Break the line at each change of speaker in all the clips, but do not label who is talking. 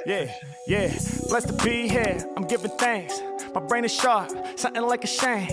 Yeah, yeah, blessed to be here. I'm giving thanks. My brain is sharp, something like a shank.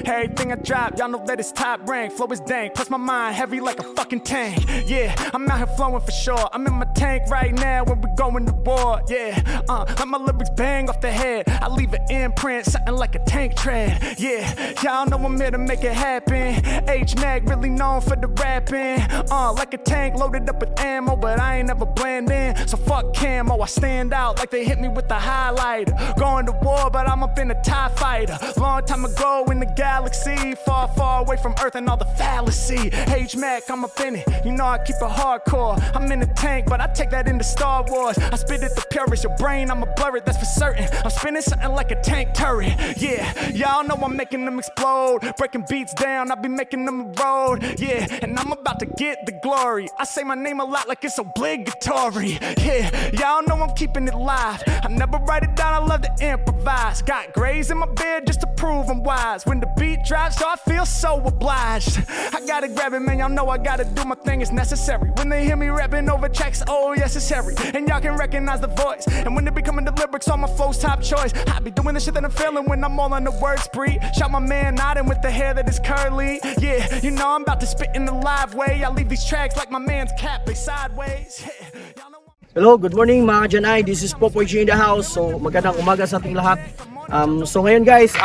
Everything I drop, y'all know that it's top rank. Flow is dank, plus my mind heavy like a fucking tank. Yeah, I'm out here flowing for sure. I'm in my tank right now when we going to war. Yeah, let my lyrics bang off the head. I leave an imprint, something like a tank tread. Yeah, y'all know I'm here to make it happen. H-Mac really known for the rapping. Like a tank loaded up with ammo, but I ain't never blend in. So fuck camo, I stand out like they hit me with the highlighter. Going to war, but I'm up in a TIE fighter. Long time ago in the galaxy, far, far away from Earth and all the fallacy. H-Mac, I'm up in it, you know I keep it hardcore. I'm in the tank, but I take that into Star Wars. I spit it the purest, your brain, I'ma blur it, that's for certain. I'm spinning something like a tank turret. Yeah, y'all know I'm making them explode. Breaking beats down, I be making them erode. Yeah, and I'm about to get the glory. I say my name a lot like it's obligatory. Yeah, y'all know I'm keeping it live. I never write it down, I love to improvise. Got grays in my beard just to prove I'm wise. When the beat drops, so I feel so obliged. I gotta grab it, man, y'all know I gotta do my thing, it's necessary. When they hear me rapping over tracks, oh yes it's hairy. And y'all can recognize the voice. And when they be coming to lyrics, all my flow's top choice. I be doing the shit that I'm feeling when I'm all on the word spree. Shout my man nodding with the hair that is curly. Yeah, you know I'm about to spit in the live way. I leave these tracks like my man's cap, they sideways. Y'all know
Hello, good morning mga Janay. This is Sporty in the house. So magandang umaga sa ating lahat. So ngayon guys,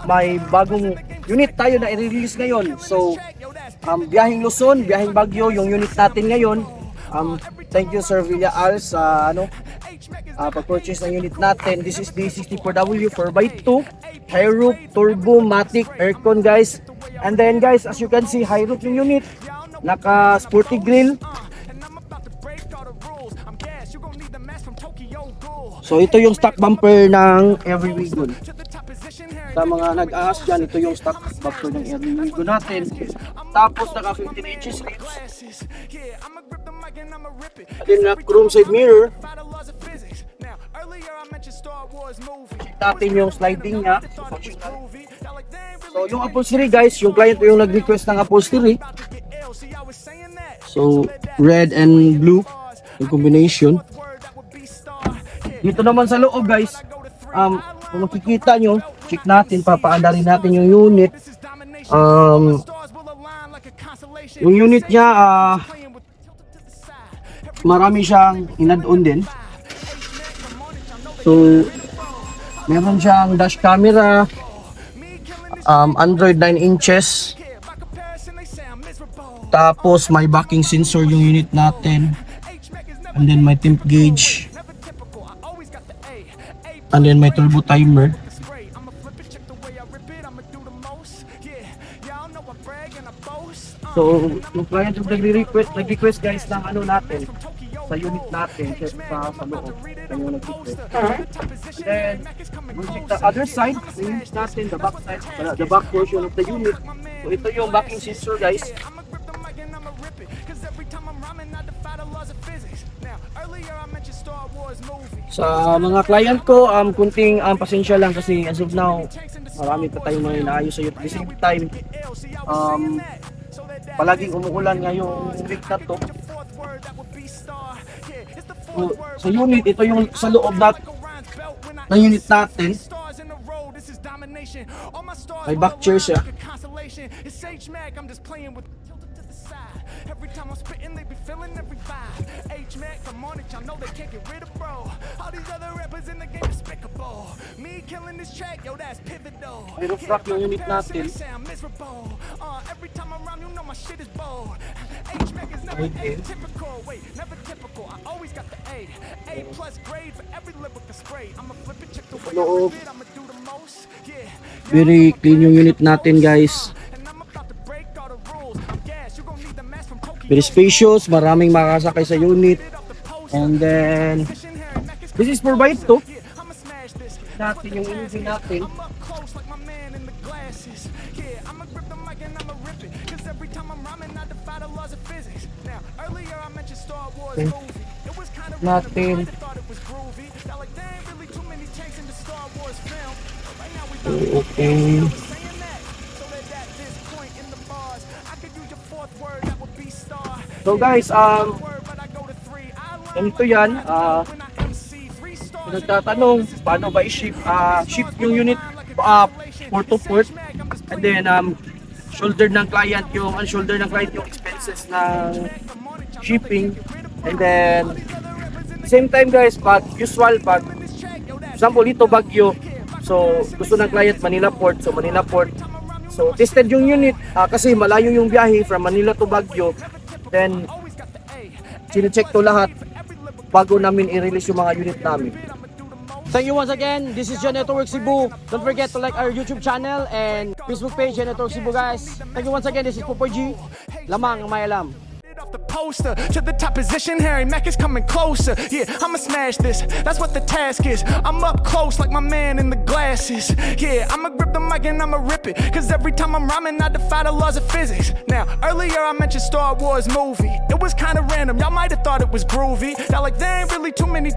may bagong unit tayo na i-release ngayon. So biyaheng Luzon, biyaheng Baguio yung unit natin ngayon. Thank you Sir Villa Al sa pag-purchase ng unit natin. This is Da64w 4x2 high roof, turbo, matic, aircon guys. And then guys, as you can see, high roof yung unit. Naka sporty grill. So ito yung stock bumper ng Every Wagon. Sa mga nag-aas dyan, ito yung stock bumper ng Every Wagon natin. Tapos naka 15 inches rims. At then na chrome side mirror. Check natin yung sliding niya. So yung upholstery guys, yung client ko yung nag-request ng upholstery. So red and blue yung combination. Dito naman sa loob guys, kung makikita nyo, check natin, papaandarin natin yung unit. Yung unit niya, marami siyang in-add-on din. So, meron siyang dash camera, Android 9 inches. Tapos may backing sensor yung unit natin. And then may temp gauge. And then may turbo timer. So, yung client yung nag-request guys ng ano natin sa unit natin sa loob. Kaya nag-request. And then, we'll check the other side, the unit natin, the back side, the back portion of the unit. So, ito yung backing sensor guys. Sa mga client ko, kunting pasensya lang kasi as of now, marami pa tayong mga inaayos sa at the same time. Palaging umuulan ngayong week na to. So, sa unit, ito yung sa loob na unit natin. May back chair siya. Every time I'm spitting, they be feeling every vibe. H-Mac, I'm on it, y'all know they can't get rid of bro. All these other rappers in the game despicable. Me killing this track, yo, that's pivotal. May roof rack yung unit natin. Every time I'm around, you know my shit is bold. H-Mac is never typical. Wait, never typical. I always got the A. A plus grade for every lyric I spray. I'ma flip it, check the way I did, I'ma do the most. Yeah. Very clean yung unit natin, guys. Very spacious, maraming makakasakay sa unit. And then this is 4x2. Natin yung engine natin. Okay. Natin. Okay. So guys, ganito yan, nagtatanong paano ba i-ship ship yung unit port to port, and then shoulder ng client yung expenses ng shipping, and then same time guys, pag example dito Baguio, so gusto ng client Manila Port, so tested yung unit kasi malayo yung biyahe from Manila to Baguio, then sine-check to lahat bago namin i-release yung mga unit namin.
Thank you once again. This is Network Cebu. Don't forget to like our YouTube channel and Facebook page, Network Cebu, guys. Thank you once again. This is Popoy G. Lamang ang may alam.
Off the poster to the top position, Harry Mack is coming closer. Yeah, I'ma smash this. That's what the task is. I'm up close like my man in the glasses. Yeah, I'ma grip the mic and I'ma rip it. Cause every time I'm rhyming, I defy the laws of physics. Now, earlier I mentioned Star Wars movie. It was kinda random. Y'all might have thought it was groovy. Now, like, there ain't really too many